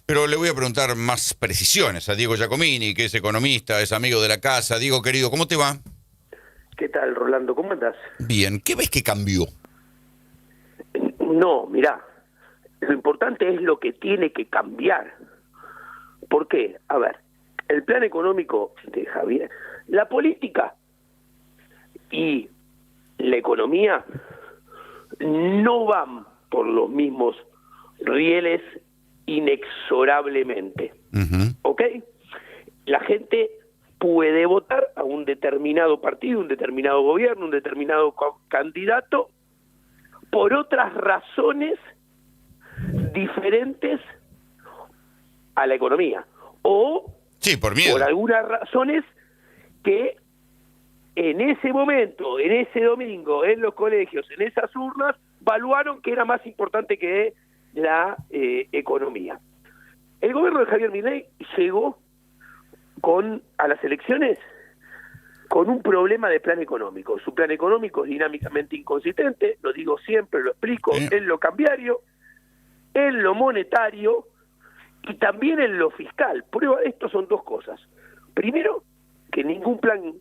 Pero le voy a preguntar más precisiones a Diego Giacomini, que es economista, es amigo de la casa. Diego, querido, ¿cómo te va? ¿Qué tal, Rolando? ¿Cómo andás? Bien, ¿qué ves que cambió? No, mirá, lo importante es lo que tiene que cambiar. ¿Por qué? A ver, el plan económico de Javier, la política y la economía no van por los mismos rieles inexorablemente. ¿Ok? La gente puede votar a un determinado partido, un determinado gobierno, un determinado candidato por otras razones diferentes a la economía o Sí, por miedo. por algunas razones que en ese momento, en ese domingo, en los colegios, en esas urnas, valuaron que era más importante que la economía. El gobierno de Javier Milei llegó a las elecciones con un problema de plan económico. Su plan económico es dinámicamente inconsistente, lo digo siempre, lo explico, en lo cambiario, en lo monetario y también en lo fiscal. Prueba de esto son dos cosas. Primero, que ningún plan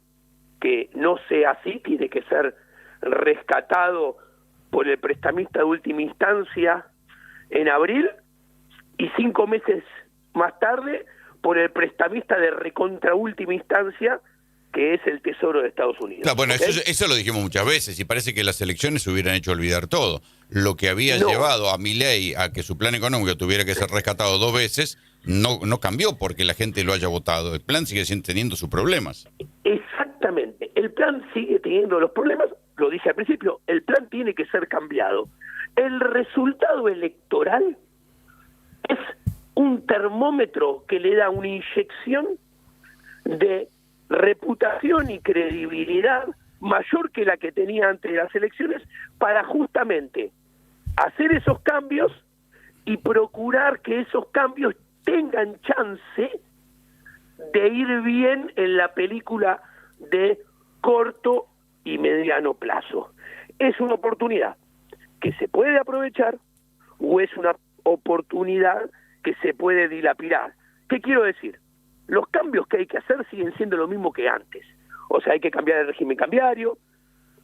que no sea así tiene que ser rescatado por el prestamista de última instancia en abril y 5 meses más tarde por el prestamista de recontra última instancia, que es el Tesoro de Estados Unidos. Claro, bueno, ¿Okay? eso lo dijimos muchas veces y parece que las elecciones se hubieran hecho olvidar todo. Lo que había No. llevado a Milei a que su plan económico tuviera que ser rescatado 2 veces no cambió porque la gente lo haya votado. El plan sigue teniendo sus problemas. Exactamente. El plan sigue teniendo los problemas, lo dije al principio, el plan tiene que ser cambiado. El resultado electoral es un termómetro que le da una inyección de reputación y credibilidad mayor que la que tenía antes de las elecciones para justamente hacer esos cambios y procurar que esos cambios tengan chance de ir bien en la película de corto y mediano plazo. Es una oportunidad que se puede aprovechar o es una oportunidad que se puede dilapidar. ¿Qué quiero decir? Los cambios que hay que hacer siguen siendo lo mismo que antes. O sea, hay que cambiar el régimen cambiario.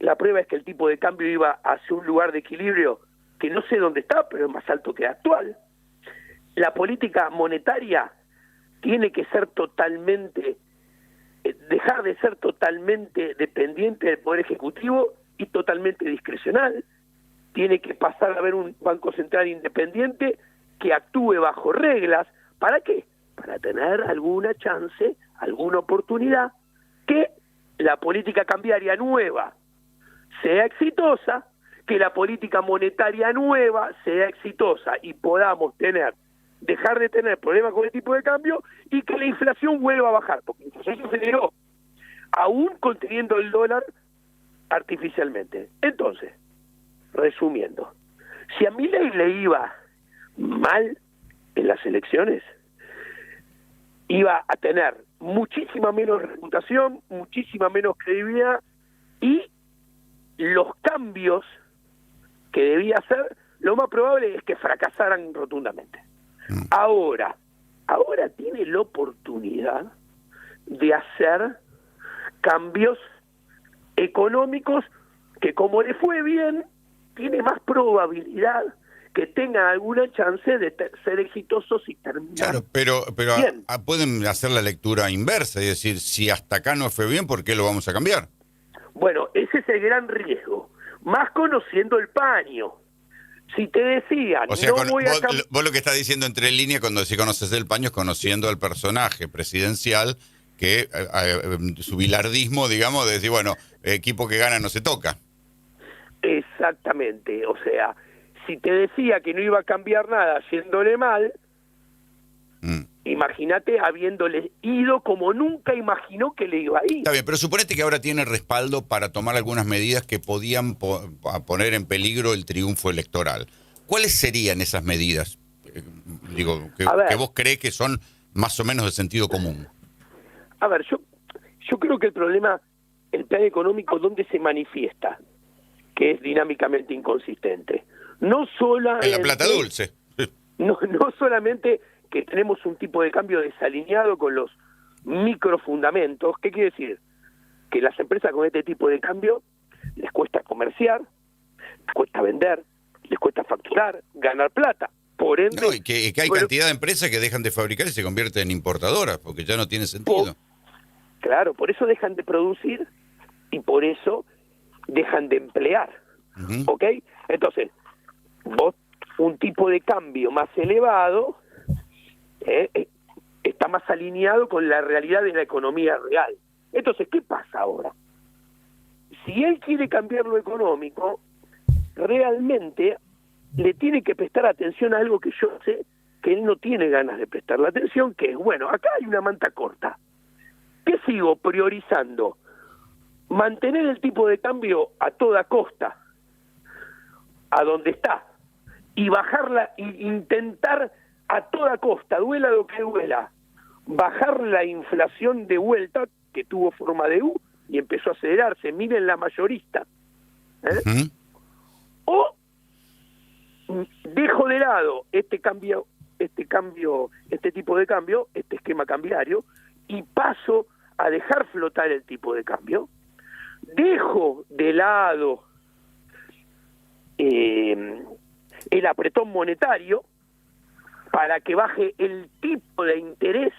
La prueba es que el tipo de cambio iba hacia un lugar de equilibrio que no sé dónde está, pero es más alto que el actual. La política monetaria tiene que ser totalmente, dejar de ser totalmente dependiente del Poder Ejecutivo y totalmente discrecional. Tiene que pasar a haber un Banco Central independiente que actúe bajo reglas. ¿Para qué? Para tener alguna chance, alguna oportunidad, que la política cambiaria nueva sea exitosa, que la política monetaria nueva sea exitosa y podamos dejar de tener problemas con el tipo de cambio y que la inflación vuelva a bajar, porque la inflación se aceleró, aún conteniendo el dólar artificialmente. Entonces, resumiendo, si a Milei le iba mal en las elecciones, iba a tener muchísima menos reputación, muchísima menos credibilidad y los cambios que debía hacer, lo más probable es que fracasaran rotundamente. Ahora tiene la oportunidad de hacer cambios económicos que, como le fue bien, tiene más probabilidad que tengan alguna chance de ser exitosos y terminar. Claro, pero bien. pueden hacer la lectura inversa, es decir, si hasta acá no fue bien, ¿por qué lo vamos a cambiar? Bueno, ese es el gran riesgo, más conociendo el paño. Si te decían, O sea, no voy a vos lo que estás diciendo entre líneas cuando decís conoces el paño es conociendo al personaje presidencial que su bilardismo, digamos, de decir, bueno, equipo que gana no se toca. Exactamente, o sea, si te decía que no iba a cambiar nada yéndole mal, imagínate habiéndole ido como nunca imaginó que le iba a ir. Está bien, pero suponete que ahora tiene respaldo para tomar algunas medidas que podían poner en peligro el triunfo electoral. ¿Cuáles serían esas medidas? Que vos crees que son más o menos de sentido común. A ver, yo creo que el problema, el plan económico, ¿dónde se manifiesta? Que es dinámicamente inconsistente. No solamente... En la plata dulce. No solamente que tenemos un tipo de cambio desalineado con los microfundamentos. ¿Qué quiere decir? Que las empresas con este tipo de cambio les cuesta comerciar, les cuesta vender, les cuesta facturar, ganar plata. Por ende, no, y que hay cantidad de empresas que dejan de fabricar y se convierten en importadoras, porque ya no tiene sentido. Claro, por eso dejan de producir y por eso dejan de emplear. ¿Ok? Entonces, vos, un tipo de cambio más elevado está más alineado con la realidad de la economía real. Entonces, ¿qué pasa ahora? Si él quiere cambiar lo económico, realmente le tiene que prestar atención a algo que yo sé que él no tiene ganas de prestarle atención, que es, bueno, acá hay una manta corta. ¿Qué sigo priorizando? Mantener el tipo de cambio a toda costa, a donde está, y bajarla, e intentar a toda costa, duela lo que duela, bajar la inflación de vuelta, que tuvo forma de U, y empezó a acelerarse, miren la mayorista. O dejo de lado este tipo de cambio, este esquema cambiario, y paso a dejar flotar el tipo de cambio, dejo de lado el apretón monetario para que baje el tipo de interés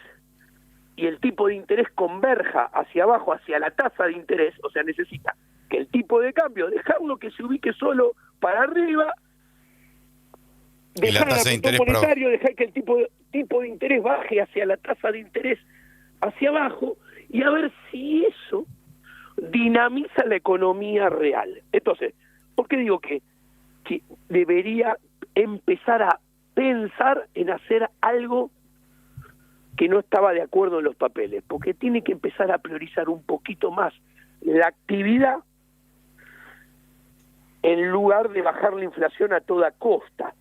y el tipo de interés converja hacia abajo, hacia la tasa de interés. O sea, necesita que el tipo de cambio, dejarlo que se ubique solo para arriba, dejar el apretón monetario, dejar que el tipo de interés baje hacia la tasa de interés hacia abajo, y a ver si eso dinamiza la economía real. Entonces, ¿por qué digo que debería empezar a pensar en hacer algo que no estaba de acuerdo en los papeles? Porque tiene que empezar a priorizar un poquito más la actividad en lugar de bajar la inflación a toda costa.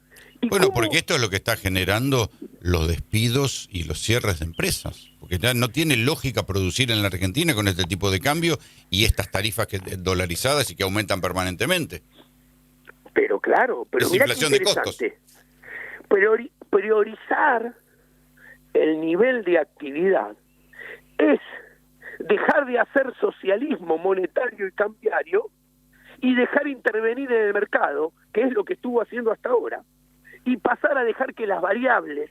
Bueno, porque esto es lo que está generando los despidos y los cierres de empresas. Porque ya no tiene lógica producir en la Argentina con este tipo de cambio y estas tarifas dolarizadas y que aumentan permanentemente. Pero claro, pero es mira inflación de costos. Priorizar el nivel de actividad es dejar de hacer socialismo monetario y cambiario y dejar intervenir en el mercado, que es lo que estuvo haciendo hasta ahora, y pasar a dejar que las variables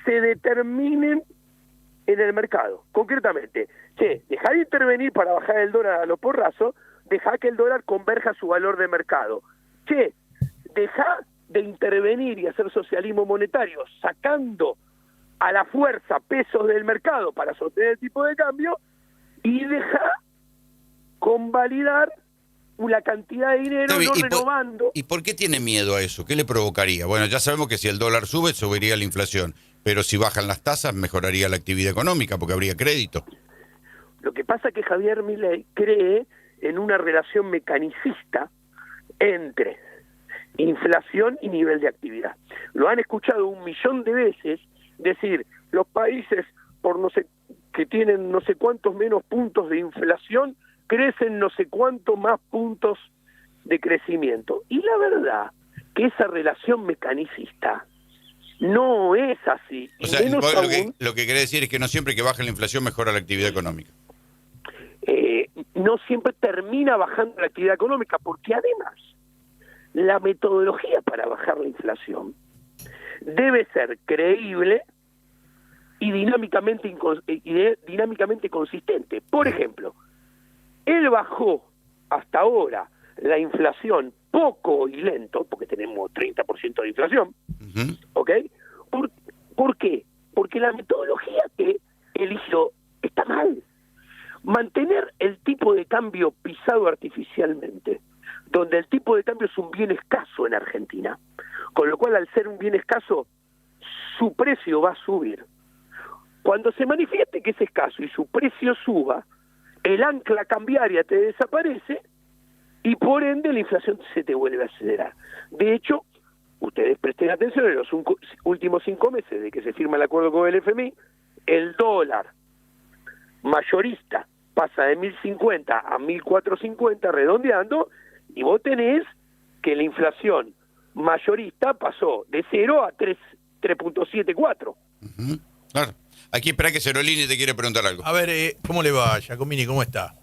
se determinen en el mercado. Concretamente, dejar de intervenir para bajar el dólar a los porrazos, dejar que el dólar converja su valor de mercado. Dejar de intervenir y hacer socialismo monetario sacando a la fuerza pesos del mercado para sostener el tipo de cambio, y dejar convalidar una cantidad de dinero no renovando. ¿Y por qué tiene miedo a eso? ¿Qué le provocaría? Bueno, ya sabemos que si el dólar sube, subiría la inflación, pero si bajan las tasas, mejoraría la actividad económica, porque habría crédito. Lo que pasa es que Javier Milei cree en una relación mecanicista entre inflación y nivel de actividad. Lo han escuchado 1.000.000 de veces decir, los países que tienen no sé cuántos menos puntos de inflación crecen no sé cuánto más puntos de crecimiento. Y la verdad que esa relación mecanicista no es así. O sea, lo que quiere decir es que no siempre que baja la inflación mejora la actividad económica. No siempre termina bajando la actividad económica, porque además la metodología para bajar la inflación debe ser creíble y dinámicamente consistente. Por ejemplo, él bajó hasta ahora la inflación poco y lento, porque tenemos 30% de inflación, ¿ok? ¿Por qué? Porque la metodología que eligió está mal. Mantener el tipo de cambio pisado artificialmente, donde el tipo de cambio es un bien escaso en Argentina, con lo cual al ser un bien escaso, su precio va a subir. Cuando se manifieste que es escaso y su precio suba, el ancla cambiaria te desaparece y por ende la inflación se te vuelve a acelerar. De hecho, ustedes presten atención, en los últimos 5 meses de que se firma el acuerdo con el FMI, el dólar mayorista pasa de 1.050 a 1.450 redondeando, y vos tenés que la inflación mayorista pasó de 0 a 3.74. Ujú, claro. Aquí espera que Cerolini te quiere preguntar algo. A ver, ¿cómo le va, Giacomini? ¿Cómo está?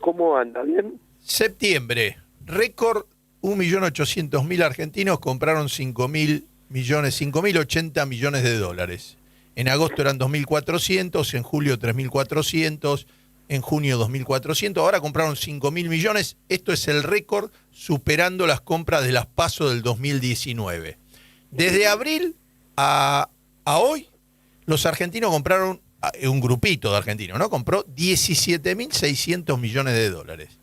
¿Cómo anda? ¿Bien? Septiembre, récord, 1.800.000 argentinos compraron 5.080 millones de dólares. En agosto eran 2.400, en julio 3.400, en junio 2.400, ahora compraron 5.000 millones. Esto es el récord, superando las compras de las PASO del 2019. Desde abril a hoy, los argentinos compraron, un grupito de argentinos, ¿no? Compró 17.600 millones de dólares.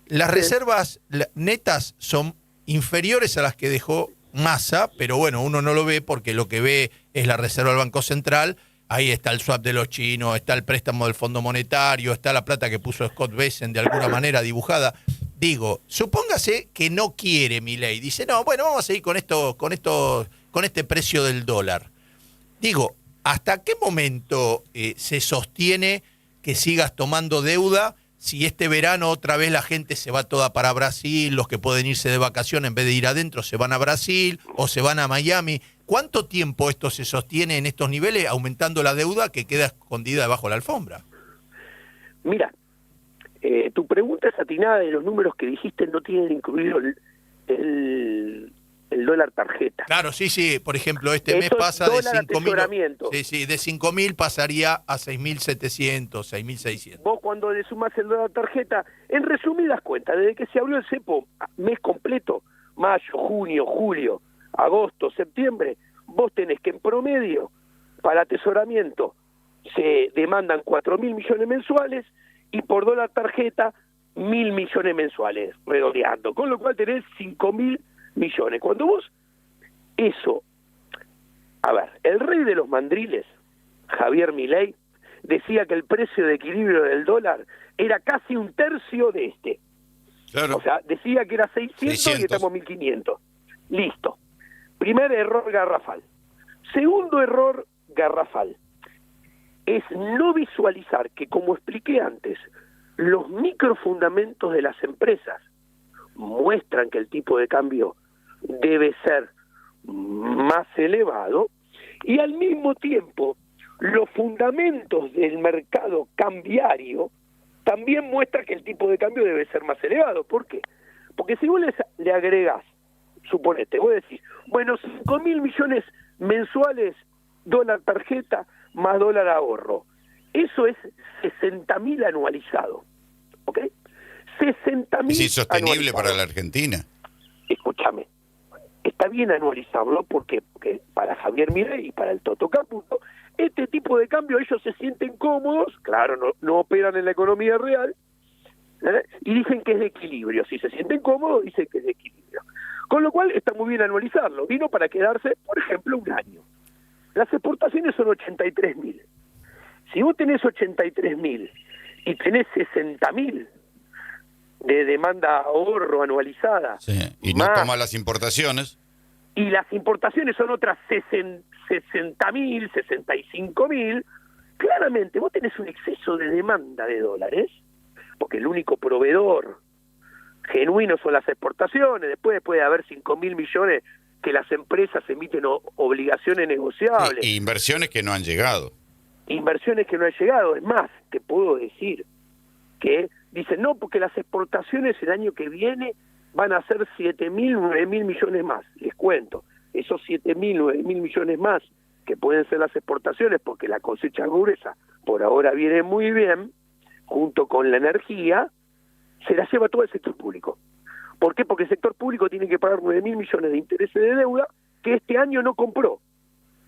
Las reservas netas son inferiores a las que dejó Massa, pero bueno, uno no lo ve porque lo que ve es la reserva del Banco Central. Ahí está el swap de los chinos, está el préstamo del Fondo Monetario, está la plata que puso Scott Bessent de alguna manera dibujada. Digo, supóngase que no quiere Milei. Dice, no, bueno, vamos a seguir con este precio del dólar. Digo, ¿hasta qué momento se sostiene que sigas tomando deuda si este verano otra vez la gente se va toda para Brasil, los que pueden irse de vacaciones en vez de ir adentro se van a Brasil o se van a Miami? ¿Cuánto tiempo esto se sostiene en estos niveles aumentando la deuda que queda escondida debajo de la alfombra? Mira, tu pregunta es atinada y los números que dijiste no tienen incluido el dólar tarjeta. Claro, sí, por ejemplo, este mes pasa de 5.000. Sí, de 5.000 pasaría a 6.700, 6.600. Vos cuando le sumás el dólar tarjeta, en resumidas cuentas, desde que se abrió el cepo, mes completo, mayo, junio, julio, agosto, septiembre, vos tenés que en promedio, para atesoramiento, se demandan 4.000 millones mensuales y por dólar tarjeta 1.000 millones mensuales, redondeando, con lo cual tenés 5.000 millones. Cuando vos, eso, a ver, el rey de los mandriles, Javier Milei, decía que el precio de equilibrio del dólar era casi un tercio de este. Claro. O sea, decía que era 600 y estamos 1.500. Listo. Primer error garrafal. Segundo error garrafal es no visualizar que, como expliqué antes, los microfundamentos de las empresas muestran que el tipo de cambio debe ser más elevado y al mismo tiempo los fundamentos del mercado cambiario también muestran que el tipo de cambio debe ser más elevado. ¿Por qué? Porque si vos le agregás, suponete, vos decís, bueno, 5.000 millones mensuales dólar tarjeta más dólar ahorro, eso es 60.000 anualizado, ¿ok? 60.000 es insostenible para la Argentina. Escúchame, está bien anualizarlo porque para Javier Milei y para el Toto Caputo, este tipo de cambio ellos se sienten cómodos, claro, no operan en la economía real, y dicen que es de equilibrio. Si se sienten cómodos, dicen que es de equilibrio. Con lo cual está muy bien anualizarlo. Vino para quedarse, por ejemplo, un año. Las exportaciones son 83.000. Si vos tenés 83.000 y tenés 60.000 de demanda ahorro anualizada, sí, y no toma las importaciones, y las importaciones son otras 60.000, 65.000, claramente vos tenés un exceso de demanda de dólares, porque el único proveedor genuino son las exportaciones. Después puede haber 5.000 millones que las empresas emiten obligaciones negociables. Y inversiones que no han llegado. Inversiones que no han llegado. Es más, te puedo decir que dicen, no, porque las exportaciones el año que viene van a ser 7.000, 9.000 millones más. Les cuento, esos 7.000, 9.000 millones más que pueden ser las exportaciones, porque la cosecha gruesa por ahora viene muy bien, junto con la energía, se la lleva todo el sector público. ¿Por qué? Porque el sector público tiene que pagar 9.000 millones de intereses de deuda que este año no compró,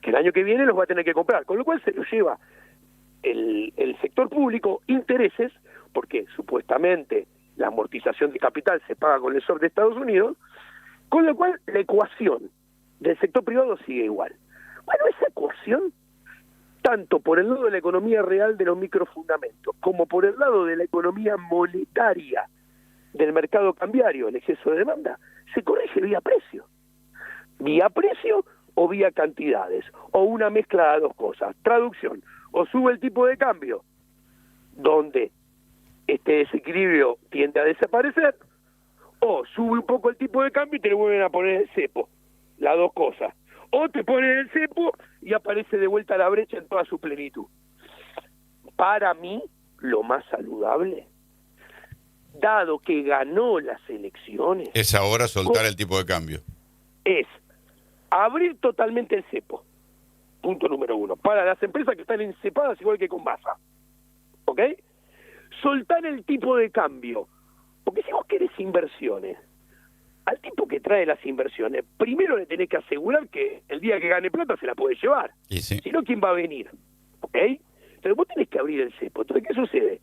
que el año que viene los va a tener que comprar, con lo cual se lo lleva el sector público intereses, porque supuestamente la amortización de capital se paga con el SOR de Estados Unidos, con lo cual la ecuación del sector privado sigue igual. Bueno, esa ecuación, tanto por el lado de la economía real de los microfundamentos, como por el lado de la economía monetaria del mercado cambiario, el exceso de demanda, se corrige vía precio. Vía precio o vía cantidades, o una mezcla de dos cosas. Traducción, o sube el tipo de cambio, donde este desequilibrio tiende a desaparecer, o sube un poco el tipo de cambio y te le vuelven a poner el cepo, las dos cosas. O te ponen el cepo y aparece de vuelta la brecha en toda su plenitud. Para mí, lo más saludable, dado que ganó las elecciones, es ahora soltar el tipo de cambio. Es abrir totalmente el cepo. Punto número 1. Para las empresas que están encepadas igual que con Massa. ¿Ok? Soltar el tipo de cambio. Porque si vos querés inversiones, al tipo que trae las inversiones, primero le tenés que asegurar que el día que gane plata se la puede llevar. Sí. Si no, ¿quién va a venir? ¿Ok? Entonces vos tenés que abrir el cepo. Entonces, ¿qué sucede?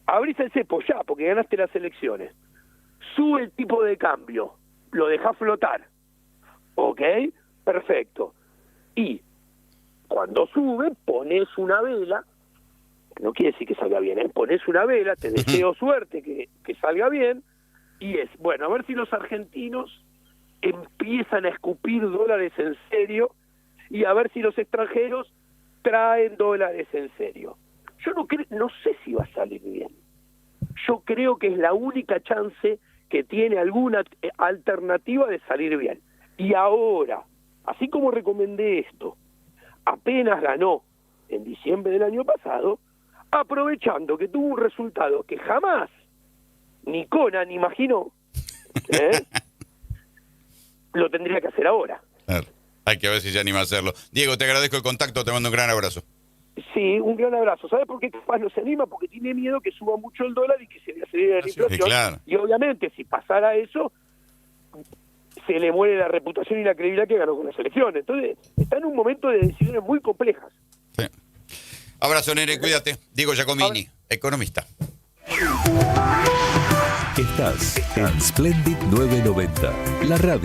Abrís el cepo ya, porque ganaste las elecciones. Sube el tipo de cambio. Lo dejás flotar. ¿Ok? Perfecto. Y cuando sube, pones una vela. No quiere decir que salga bien, ¿eh? Pones una vela, te deseo suerte que salga bien. Y es, bueno, a ver si los argentinos empiezan a escupir dólares en serio y a ver si los extranjeros traen dólares en serio. Yo no sé si va a salir bien. Yo creo que es la única chance que tiene alguna alternativa de salir bien. Y ahora, así como recomendé esto, apenas ganó en diciembre del año pasado, aprovechando que tuvo un resultado que jamás ni Conan imaginó, lo tendría que hacer ahora. Claro. Hay que ver si se anima a hacerlo. Diego, te agradezco el contacto, te mando un gran abrazo. Sí, un gran abrazo. ¿Sabes por qué capaz no se anima? Porque tiene miedo que suba mucho el dólar y que se le acelere la inflación. Claro. Y obviamente, si pasara eso, se le muere la reputación y la credibilidad que ganó con las elecciones. Entonces, está en un momento de decisiones muy complejas. Sí. Abrazo, nene, cuídate. Diego Giacomini, economista. Estás en Splendid 990, la radio.